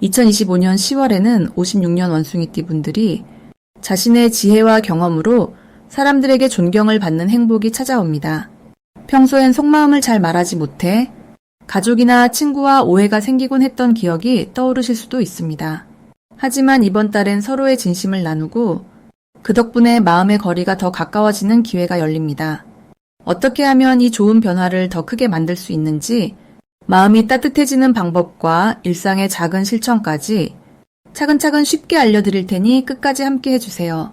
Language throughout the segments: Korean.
2025년 10월에는 56년 원숭이띠 분들이 자신의 지혜와 경험으로 사람들에게 존경을 받는 행복이 찾아옵니다. 평소엔 속마음을 잘 말하지 못해 가족이나 친구와 오해가 생기곤 했던 기억이 떠오르실 수도 있습니다. 하지만 이번 달엔 서로의 진심을 나누고 그 덕분에 마음의 거리가 더 가까워지는 기회가 열립니다. 어떻게 하면 이 좋은 변화를 더 크게 만들 수 있는지 마음이 따뜻해지는 방법과 일상의 작은 실천까지 차근차근 쉽게 알려드릴 테니 끝까지 함께 해주세요.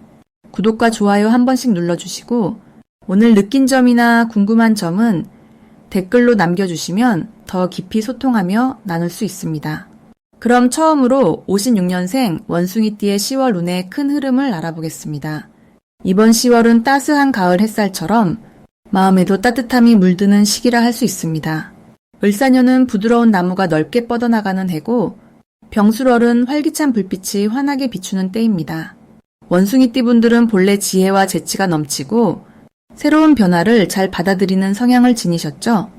구독과 좋아요 한 번씩 눌러주시고 오늘 느낀 점이나 궁금한 점은 댓글로 남겨주시면 더 깊이 소통하며 나눌 수 있습니다. 그럼 처음으로 56년생 원숭이띠의 10월 운의 큰 흐름을 알아보겠습니다. 이번 10월은 따스한 가을 햇살처럼 마음에도 따뜻함이 물드는 시기라 할 수 있습니다. 을사년은 부드러운 나무가 넓게 뻗어나가는 해고 병술월은 활기찬 불빛이 환하게 비추는 때입니다. 원숭이띠 분들은 본래 지혜와 재치가 넘치고 새로운 변화를 잘 받아들이는 성향을 지니셨죠?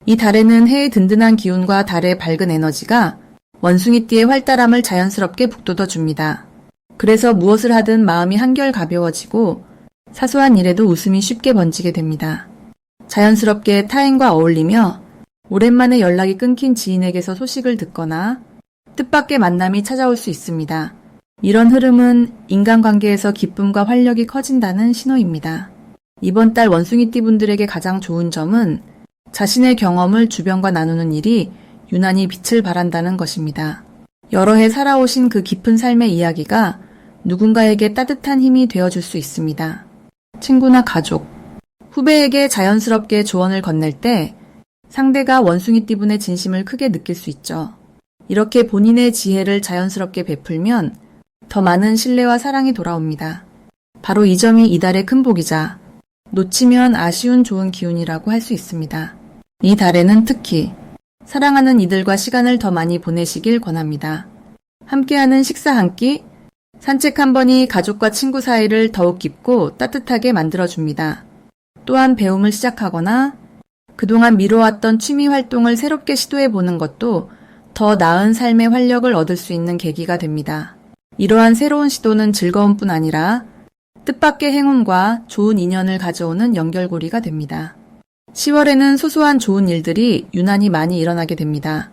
이 달에는 해의 든든한 기운과 달의 밝은 에너지가 원숭이띠의 활달함을 자연스럽게 북돋워줍니다. 그래서 무엇을 하든 마음이 한결 가벼워지고 사소한 일에도 웃음이 쉽게 번지게 됩니다. 자연스럽게 타인과 어울리며 오랜만에 연락이 끊긴 지인에게서 소식을 듣거나 뜻밖의 만남이 찾아올 수 있습니다. 이런 흐름은 인간관계에서 기쁨과 활력이 커진다는 신호입니다. 이번 달 원숭이띠 분들에게 가장 좋은 점은 자신의 경험을 주변과 나누는 일이 유난히 빛을 발한다는 것입니다. 여러 해 살아오신 그 깊은 삶의 이야기가 누군가에게 따뜻한 힘이 되어줄 수 있습니다. 친구나 가족, 후배에게 자연스럽게 조언을 건넬 때 상대가 원숭이띠 분의 진심을 크게 느낄 수 있죠. 이렇게 본인의 지혜를 자연스럽게 베풀면 더 많은 신뢰와 사랑이 돌아옵니다. 바로 이 점이 이달의 큰 복이자 놓치면 아쉬운 좋은 기운이라고 할 수 있습니다. 이 달에는 특히 사랑하는 이들과 시간을 더 많이 보내시길 권합니다. 함께하는 식사 한 끼, 산책 한 번이 가족과 친구 사이를 더욱 깊고 따뜻하게 만들어줍니다. 또한 배움을 시작하거나 그동안 미뤄왔던 취미 활동을 새롭게 시도해보는 것도 더 나은 삶의 활력을 얻을 수 있는 계기가 됩니다. 이러한 새로운 시도는 즐거움뿐 아니라 뜻밖의 행운과 좋은 인연을 가져오는 연결고리가 됩니다. 10월에는 소소한 좋은 일들이 유난히 많이 일어나게 됩니다.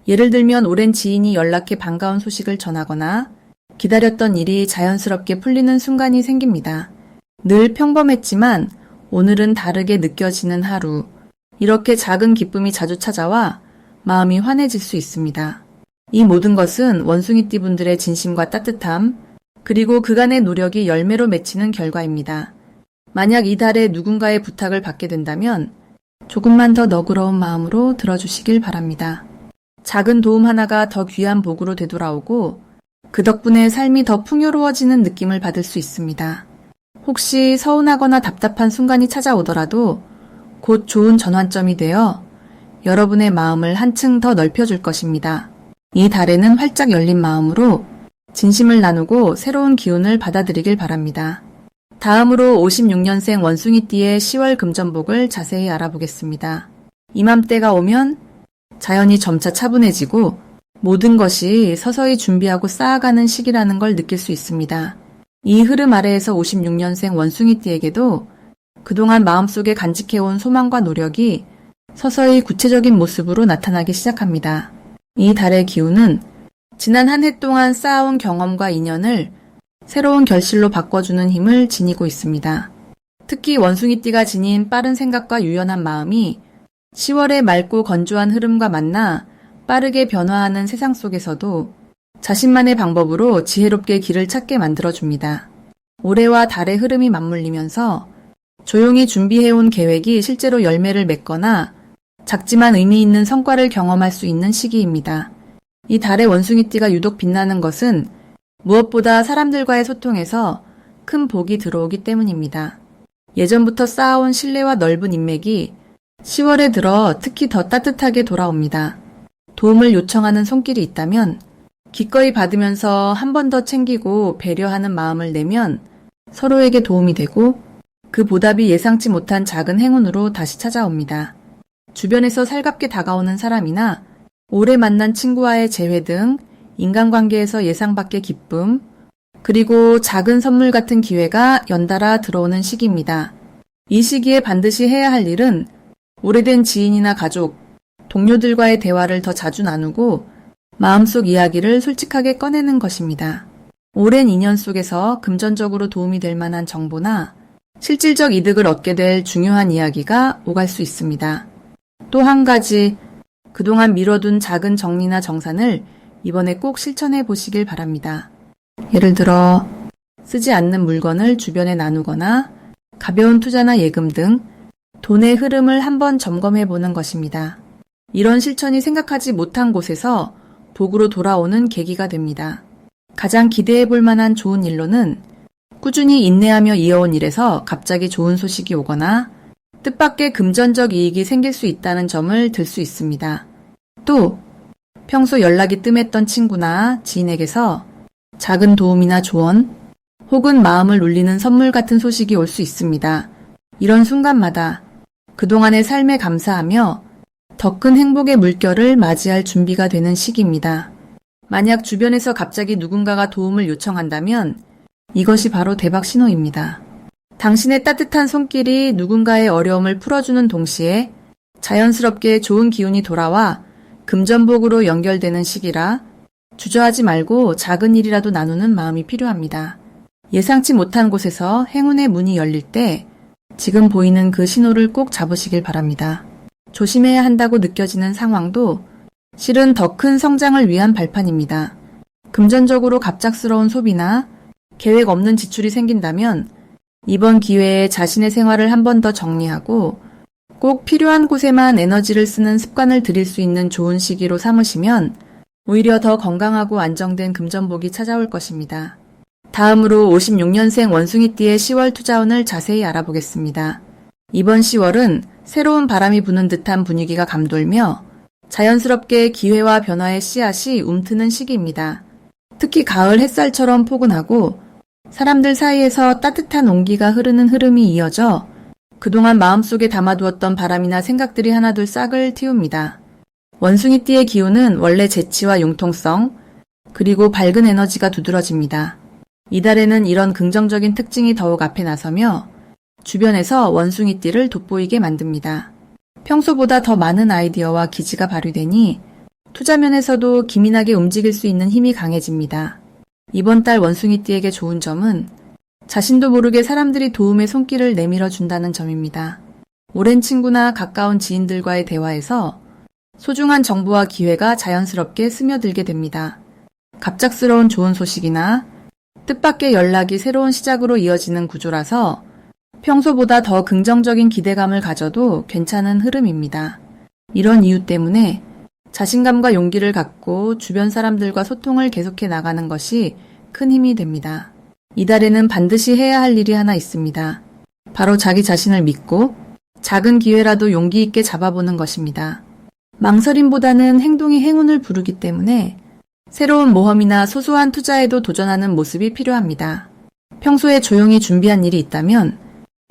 예를 들면 오랜 지인이 연락해 반가운 소식을 전하거나 기다렸던 일이 자연스럽게 풀리는 순간이 생깁니다. 늘 평범했지만 오늘은 다르게 느껴지는 하루. 이렇게 작은 기쁨이 자주 찾아와 마음이 환해질 수 있습니다. 이 모든 것은 원숭이띠 분들의 진심과 따뜻함, 그리고 그간의 노력이 열매로 맺히는 결과입니다. 만약 이달에 누군가의 부탁을 받게 된다면 조금만 더 너그러운 마음으로 들어주시길 바랍니다. 작은 도움 하나가 더 귀한 복으로 되돌아오고 그 덕분에 삶이 더 풍요로워지는 느낌을 받을 수 있습니다. 혹시 서운하거나 답답한 순간이 찾아오더라도 곧 좋은 전환점이 되어 여러분의 마음을 한층 더 넓혀줄 것입니다. 이 달에는 활짝 열린 마음으로 진심을 나누고 새로운 기운을 받아들이길 바랍니다. 다음으로 56년생 원숭이띠의 10월 금전복을 자세히 알아보겠습니다. 이맘때가 오면 자연이 점차 차분해지고 모든 것이 서서히 준비하고 쌓아가는 시기라는 걸 느낄 수 있습니다. 이 흐름 아래에서 56년생 원숭이띠에게도 그동안 마음속에 간직해온 소망과 노력이 서서히 구체적인 모습으로 나타나기 시작합니다. 이 달의 기운은 지난 한 해 동안 쌓아온 경험과 인연을 새로운 결실로 바꿔주는 힘을 지니고 있습니다. 특히 원숭이띠가 지닌 빠른 생각과 유연한 마음이 10월의 맑고 건조한 흐름과 만나 빠르게 변화하는 세상 속에서도 자신만의 방법으로 지혜롭게 길을 찾게 만들어줍니다. 올해와 달의 흐름이 맞물리면서 조용히 준비해온 계획이 실제로 열매를 맺거나 작지만 의미 있는 성과를 경험할 수 있는 시기입니다. 이 달의 원숭이띠가 유독 빛나는 것은 무엇보다 사람들과의 소통에서 큰 복이 들어오기 때문입니다. 예전부터 쌓아온 신뢰와 넓은 인맥이 10월에 들어 특히 더 따뜻하게 돌아옵니다. 도움을 요청하는 손길이 있다면 기꺼이 받으면서 한 번 더 챙기고 배려하는 마음을 내면 서로에게 도움이 되고 그 보답이 예상치 못한 작은 행운으로 다시 찾아옵니다. 주변에서 살갑게 다가오는 사람이나 오래 만난 친구와의 재회 등 인간관계에서 예상 밖의 기쁨, 그리고 작은 선물 같은 기회가 연달아 들어오는 시기입니다. 이 시기에 반드시 해야 할 일은 오래된 지인이나 가족, 동료들과의 대화를 더 자주 나누고 마음속 이야기를 솔직하게 꺼내는 것입니다. 오랜 인연 속에서 금전적으로 도움이 될 만한 정보나 실질적 이득을 얻게 될 중요한 이야기가 오갈 수 있습니다. 또 한 가지, 그동안 미뤄둔 작은 정리나 정산을 이번에 꼭 실천해 보시길 바랍니다. 예를 들어 쓰지 않는 물건을 주변에 나누거나 가벼운 투자나 예금 등 돈의 흐름을 한번 점검해 보는 것입니다. 이런 실천이 생각하지 못한 곳에서 복으로 돌아오는 계기가 됩니다. 가장 기대해 볼 만한 좋은 일로는 꾸준히 인내하며 이어온 일에서 갑자기 좋은 소식이 오거나 뜻밖의 금전적 이익이 생길 수 있다는 점을 들 수 있습니다. 또 평소 연락이 뜸했던 친구나 지인에게서 작은 도움이나 조언 혹은 마음을 울리는 선물 같은 소식이 올 수 있습니다. 이런 순간마다 그동안의 삶에 감사하며 더 큰 행복의 물결을 맞이할 준비가 되는 시기입니다. 만약 주변에서 갑자기 누군가가 도움을 요청한다면 이것이 바로 대박 신호입니다. 당신의 따뜻한 손길이 누군가의 어려움을 풀어주는 동시에 자연스럽게 좋은 기운이 돌아와 금전복으로 연결되는 시기라 주저하지 말고 작은 일이라도 나누는 마음이 필요합니다. 예상치 못한 곳에서 행운의 문이 열릴 때 지금 보이는 그 신호를 꼭 잡으시길 바랍니다. 조심해야 한다고 느껴지는 상황도 실은 더 큰 성장을 위한 발판입니다. 금전적으로 갑작스러운 소비나 계획 없는 지출이 생긴다면 이번 기회에 자신의 생활을 한 번 더 정리하고 꼭 필요한 곳에만 에너지를 쓰는 습관을 들일 수 있는 좋은 시기로 삼으시면 오히려 더 건강하고 안정된 금전복이 찾아올 것입니다. 다음으로 56년생 원숭이띠의 10월 투자운을 자세히 알아보겠습니다. 이번 10월은 새로운 바람이 부는 듯한 분위기가 감돌며 자연스럽게 기회와 변화의 씨앗이 움트는 시기입니다. 특히 가을 햇살처럼 포근하고 사람들 사이에서 따뜻한 온기가 흐르는 흐름이 이어져 그동안 마음속에 담아두었던 바람이나 생각들이 하나둘 싹을 틔웁니다. 원숭이띠의 기운은 원래 재치와 융통성, 그리고 밝은 에너지가 두드러집니다. 이달에는 이런 긍정적인 특징이 더욱 앞에 나서며 주변에서 원숭이띠를 돋보이게 만듭니다. 평소보다 더 많은 아이디어와 기지가 발휘되니 투자 면에서도 기민하게 움직일 수 있는 힘이 강해집니다. 이번 달 원숭이띠에게 좋은 점은 자신도 모르게 사람들이 도움의 손길을 내밀어 준다는 점입니다. 오랜 친구나 가까운 지인들과의 대화에서 소중한 정보와 기회가 자연스럽게 스며들게 됩니다. 갑작스러운 좋은 소식이나 뜻밖의 연락이 새로운 시작으로 이어지는 구조라서 평소보다 더 긍정적인 기대감을 가져도 괜찮은 흐름입니다. 이런 이유 때문에 자신감과 용기를 갖고 주변 사람들과 소통을 계속해 나가는 것이 큰 힘이 됩니다. 이달에는 반드시 해야 할 일이 하나 있습니다. 바로 자기 자신을 믿고 작은 기회라도 용기 있게 잡아보는 것입니다. 망설임보다는 행동이 행운을 부르기 때문에 새로운 모험이나 소소한 투자에도 도전하는 모습이 필요합니다. 평소에 조용히 준비한 일이 있다면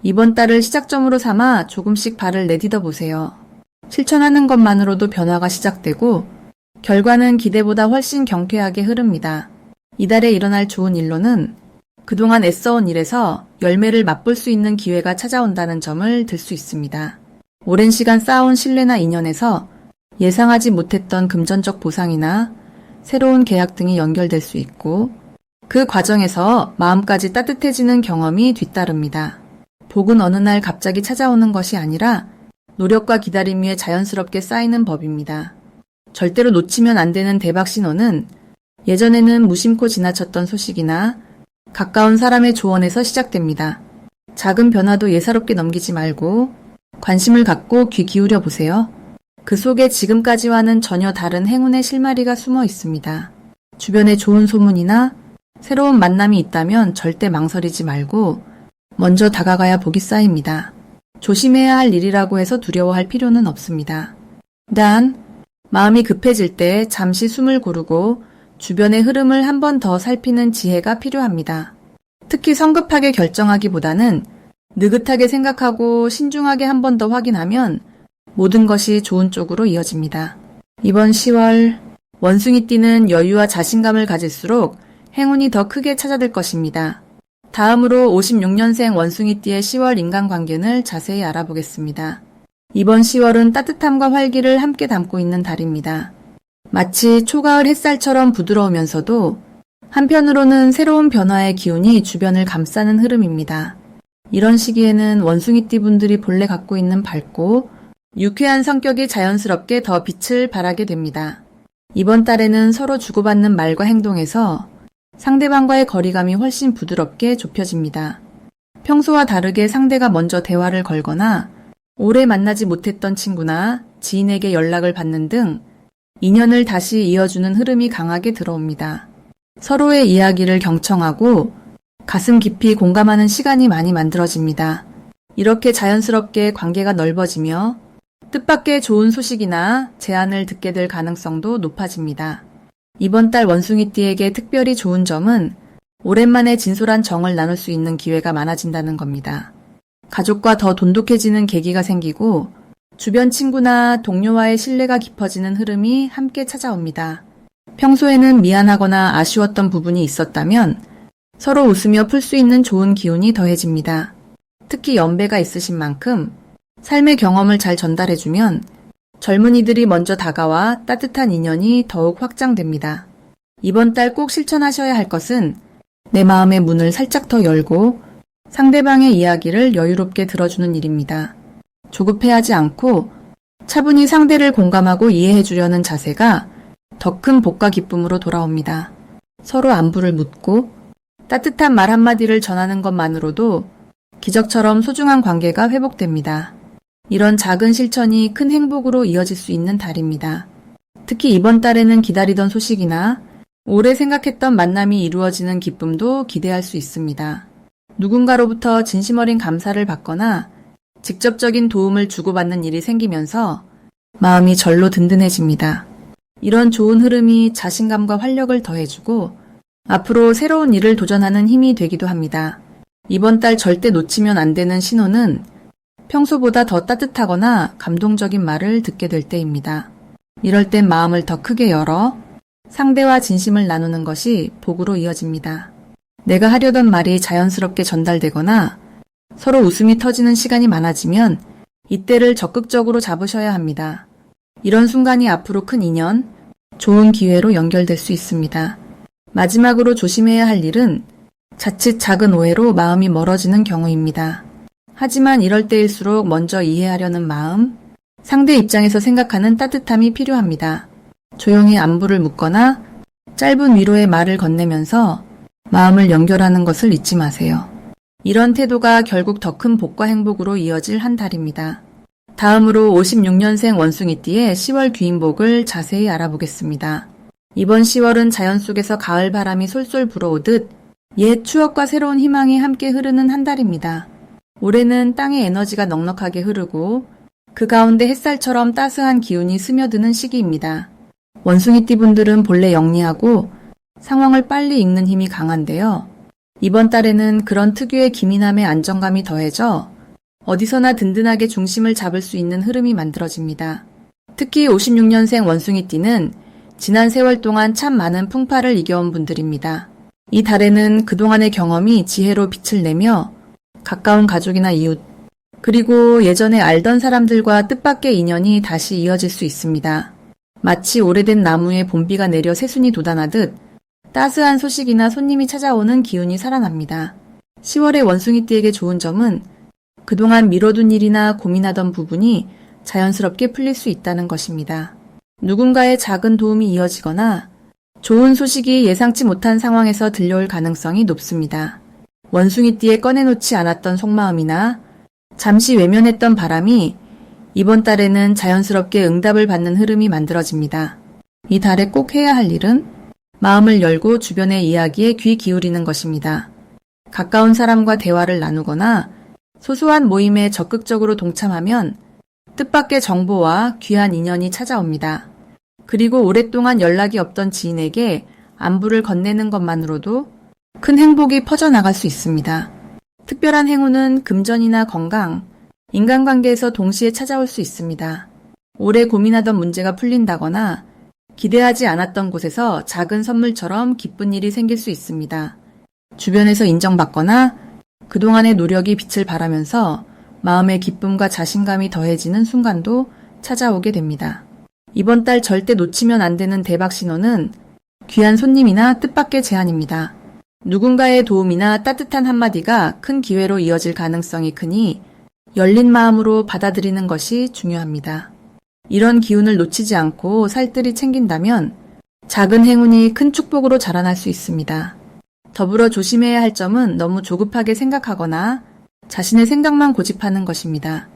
이번 달을 시작점으로 삼아 조금씩 발을 내딛어 보세요. 실천하는 것만으로도 변화가 시작되고 결과는 기대보다 훨씬 경쾌하게 흐릅니다. 이달에 일어날 좋은 일로는 그동안 애써온 일에서 열매를 맛볼 수 있는 기회가 찾아온다는 점을 들 수 있습니다. 오랜 시간 쌓아온 신뢰나 인연에서 예상하지 못했던 금전적 보상이나 새로운 계약 등이 연결될 수 있고 그 과정에서 마음까지 따뜻해지는 경험이 뒤따릅니다. 복은 어느 날 갑자기 찾아오는 것이 아니라 노력과 기다림 위에 자연스럽게 쌓이는 법입니다. 절대로 놓치면 안 되는 대박 신호는 예전에는 무심코 지나쳤던 소식이나 가까운 사람의 조언에서 시작됩니다. 작은 변화도 예사롭게 넘기지 말고 관심을 갖고 귀 기울여 보세요. 그 속에 지금까지와는 전혀 다른 행운의 실마리가 숨어 있습니다. 주변에 좋은 소문이나 새로운 만남이 있다면 절대 망설이지 말고 먼저 다가가야 복이 쌓입니다. 조심해야 할 일이라고 해서 두려워할 필요는 없습니다. 단, 마음이 급해질 때 잠시 숨을 고르고 주변의 흐름을 한 번 더 살피는 지혜가 필요합니다. 특히 성급하게 결정하기보다는 느긋하게 생각하고 신중하게 한 번 더 확인하면 모든 것이 좋은 쪽으로 이어집니다. 이번 10월 원숭이띠는 여유와 자신감을 가질수록 행운이 더 크게 찾아들 것입니다. 다음으로 56년생 원숭이띠의 10월 인간관계를 자세히 알아보겠습니다. 이번 10월은 따뜻함과 활기를 함께 담고 있는 달입니다. 마치 초가을 햇살처럼 부드러우면서도 한편으로는 새로운 변화의 기운이 주변을 감싸는 흐름입니다. 이런 시기에는 원숭이띠 분들이 본래 갖고 있는 밝고 유쾌한 성격이 자연스럽게 더 빛을 발하게 됩니다. 이번 달에는 서로 주고받는 말과 행동에서 상대방과의 거리감이 훨씬 부드럽게 좁혀집니다. 평소와 다르게 상대가 먼저 대화를 걸거나 오래 만나지 못했던 친구나 지인에게 연락을 받는 등 인연을 다시 이어주는 흐름이 강하게 들어옵니다. 서로의 이야기를 경청하고 가슴 깊이 공감하는 시간이 많이 만들어집니다. 이렇게 자연스럽게 관계가 넓어지며 뜻밖의 좋은 소식이나 제안을 듣게 될 가능성도 높아집니다. 이번 달 원숭이띠에게 특별히 좋은 점은 오랜만에 진솔한 정을 나눌 수 있는 기회가 많아진다는 겁니다. 가족과 더 돈독해지는 계기가 생기고 주변 친구나 동료와의 신뢰가 깊어지는 흐름이 함께 찾아옵니다. 평소에는 미안하거나 아쉬웠던 부분이 있었다면 서로 웃으며 풀 수 있는 좋은 기운이 더해집니다. 특히 연배가 있으신 만큼 삶의 경험을 잘 전달해주면 젊은이들이 먼저 다가와 따뜻한 인연이 더욱 확장됩니다. 이번 달 꼭 실천하셔야 할 것은 내 마음의 문을 살짝 더 열고 상대방의 이야기를 여유롭게 들어주는 일입니다. 조급해하지 않고 차분히 상대를 공감하고 이해해주려는 자세가 더 큰 복과 기쁨으로 돌아옵니다. 서로 안부를 묻고 따뜻한 말 한마디를 전하는 것만으로도 기적처럼 소중한 관계가 회복됩니다. 이런 작은 실천이 큰 행복으로 이어질 수 있는 달입니다. 특히 이번 달에는 기다리던 소식이나 오래 생각했던 만남이 이루어지는 기쁨도 기대할 수 있습니다. 누군가로부터 진심 어린 감사를 받거나 직접적인 도움을 주고받는 일이 생기면서 마음이 절로 든든해집니다. 이런 좋은 흐름이 자신감과 활력을 더해주고 앞으로 새로운 일을 도전하는 힘이 되기도 합니다. 이번 달 절대 놓치면 안 되는 신호는 평소보다 더 따뜻하거나 감동적인 말을 듣게 될 때입니다. 이럴 땐 마음을 더 크게 열어 상대와 진심을 나누는 것이 복으로 이어집니다. 내가 하려던 말이 자연스럽게 전달되거나 서로 웃음이 터지는 시간이 많아지면 이때를 적극적으로 잡으셔야 합니다. 이런 순간이 앞으로 큰 인연, 좋은 기회로 연결될 수 있습니다. 마지막으로 조심해야 할 일은 자칫 작은 오해로 마음이 멀어지는 경우입니다. 하지만 이럴 때일수록 먼저 이해하려는 마음, 상대 입장에서 생각하는 따뜻함이 필요합니다. 조용히 안부를 묻거나 짧은 위로의 말을 건네면서 마음을 연결하는 것을 잊지 마세요. 이런 태도가 결국 더 큰 복과 행복으로 이어질 한 달입니다. 다음으로 56년생 원숭이띠의 10월 귀인복을 자세히 알아보겠습니다. 이번 10월은 자연 속에서 가을 바람이 솔솔 불어오듯 옛 추억과 새로운 희망이 함께 흐르는 한 달입니다. 올해는 땅의 에너지가 넉넉하게 흐르고 그 가운데 햇살처럼 따스한 기운이 스며드는 시기입니다. 원숭이띠 분들은 본래 영리하고 상황을 빨리 읽는 힘이 강한데요. 이번 달에는 그런 특유의 기민함의 안정감이 더해져 어디서나 든든하게 중심을 잡을 수 있는 흐름이 만들어집니다. 특히 56년생 원숭이띠는 지난 세월 동안 참 많은 풍파를 이겨온 분들입니다. 이 달에는 그동안의 경험이 지혜로 빛을 내며 가까운 가족이나 이웃, 그리고 예전에 알던 사람들과 뜻밖의 인연이 다시 이어질 수 있습니다. 마치 오래된 나무에 봄비가 내려 새순이 돋아나듯 따스한 소식이나 손님이 찾아오는 기운이 살아납니다. 10월의 원숭이띠에게 좋은 점은 그동안 미뤄둔 일이나 고민하던 부분이 자연스럽게 풀릴 수 있다는 것입니다. 누군가의 작은 도움이 이어지거나 좋은 소식이 예상치 못한 상황에서 들려올 가능성이 높습니다. 원숭이띠에 꺼내놓지 않았던 속마음이나 잠시 외면했던 바람이 이번 달에는 자연스럽게 응답을 받는 흐름이 만들어집니다. 이 달에 꼭 해야 할 일은 마음을 열고 주변의 이야기에 귀 기울이는 것입니다. 가까운 사람과 대화를 나누거나 소소한 모임에 적극적으로 동참하면 뜻밖의 정보와 귀한 인연이 찾아옵니다. 그리고 오랫동안 연락이 없던 지인에게 안부를 건네는 것만으로도 큰 행복이 퍼져나갈 수 있습니다. 특별한 행운은 금전이나 건강, 인간관계에서 동시에 찾아올 수 있습니다. 오래 고민하던 문제가 풀린다거나 기대하지 않았던 곳에서 작은 선물처럼 기쁜 일이 생길 수 있습니다. 주변에서 인정받거나 그동안의 노력이 빛을 발하면서 마음의 기쁨과 자신감이 더해지는 순간도 찾아오게 됩니다. 이번 달 절대 놓치면 안 되는 대박 신호는 귀한 손님이나 뜻밖의 제안입니다. 누군가의 도움이나 따뜻한 한마디가 큰 기회로 이어질 가능성이 크니 열린 마음으로 받아들이는 것이 중요합니다. 이런 기운을 놓치지 않고 살뜰히 챙긴다면 작은 행운이 큰 축복으로 자라날 수 있습니다. 더불어 조심해야 할 점은 너무 조급하게 생각하거나 자신의 생각만 고집하는 것입니다.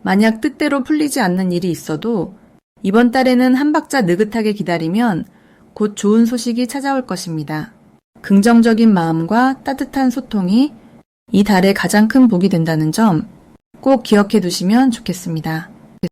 만약 뜻대로 풀리지 않는 일이 있어도 이번 달에는 한 박자 느긋하게 기다리면 곧 좋은 소식이 찾아올 것입니다. 긍정적인 마음과 따뜻한 소통이 이 달의 가장 큰 복이 된다는 점 꼭 기억해 두시면 좋겠습니다.